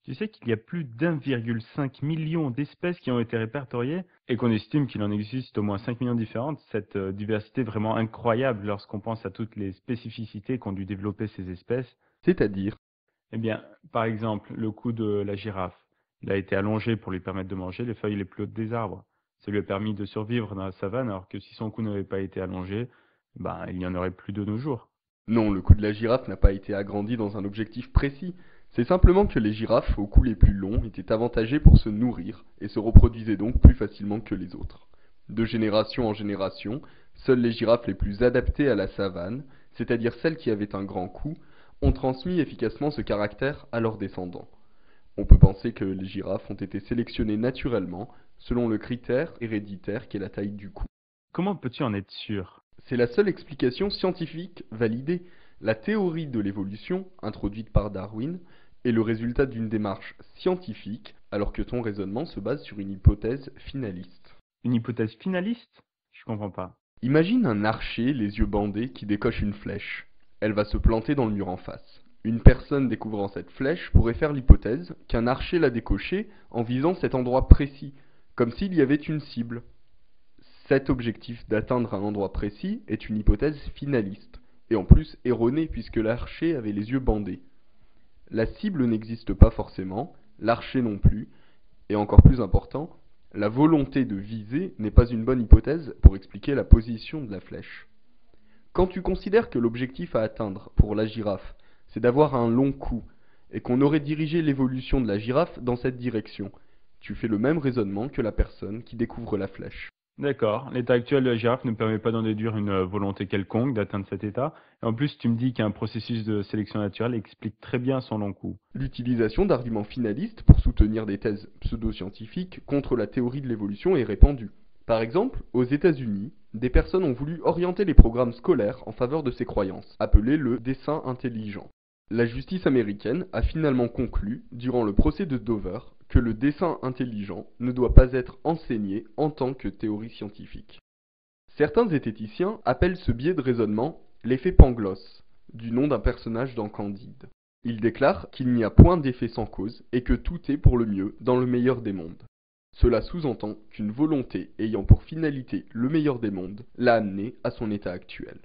Tu sais qu'il y a plus d'1,5 million d'espèces qui ont été répertoriées et qu'on estime qu'il en existe au moins 5 millions différentes. Cette diversité est vraiment incroyable lorsqu'on pense à toutes les spécificités qu'ont dû développer ces espèces. C'est-à-dire, Eh bien, par exemple, le cou de la girafe. Il a été allongé pour lui permettre de manger les feuilles les plus hautes des arbres. Ça lui a permis de survivre dans la savane, alors que si son cou n'avait pas été allongé, ben, il n'y en aurait plus de nos jours. non, le cou de la girafe n'a pas été agrandi dans un objectif précis. C'est simplement que les girafes aux coups les plus longs étaient avantagées pour se nourrir et se reproduisaient donc plus facilement que les autres. De génération en génération, seules les girafes les plus adaptées à la savane, c'est-à-dire celles qui avaient un grand cou, ont transmis efficacement ce caractère à leurs descendants. On peut penser que les girafes ont été sélectionnées naturellement selon le critère héréditaire qui est la taille du cou. Comment peux-tu en être sûr? C'est la seule explication scientifique validée. La théorie de l'évolution, introduite par Darwin, est le résultat d'une démarche scientifique, alors que ton raisonnement se base sur une hypothèse finaliste. Une hypothèse finaliste? Je comprends pas. Imagine un archer, les yeux bandés, qui décoche une flèche. Elle va se planter dans le mur en face. Une personne découvrant cette flèche pourrait faire l'hypothèse qu'un archer l'a décochée en visant cet endroit précis, comme s'il y avait une cible. Cet objectif d'atteindre un endroit précis est une hypothèse finaliste, et en plus erronée puisque l'archer avait les yeux bandés. La cible n'existe pas forcément, l'archer non plus, et encore plus important, la volonté de viser n'est pas une bonne hypothèse pour expliquer la position de la flèche. Quand tu considères que l'objectif à atteindre pour la girafe, c'est d'avoir un long cou, et qu'on aurait dirigé l'évolution de la girafe dans cette direction, tu fais le même raisonnement que la personne qui découvre la flèche. D'accord. L'état actuel de la girafe ne permet pas d'en déduire une volonté quelconque d'atteindre cet état. Et en plus, tu me dis qu'un processus de sélection naturelle explique très bien son long cou. L'utilisation d'arguments finalistes pour soutenir des thèses pseudo-scientifiques contre la théorie de l'évolution est répandue. Par exemple, aux États-Unis, des personnes ont voulu orienter les programmes scolaires en faveur de ces croyances, appelées le dessin intelligent. La justice américaine a finalement conclu, durant le procès de Dover, que le dessin intelligent ne doit pas être enseigné en tant que théorie scientifique. Certains zététiciens appellent ce biais de raisonnement l'effet Pangloss, du nom d'un personnage dans Candide. Ils déclarent qu'il n'y a point d'effet sans cause et que tout est pour le mieux dans le meilleur des mondes. Cela sous-entend qu'une volonté ayant pour finalité le meilleur des mondes l'a amené à son état actuel.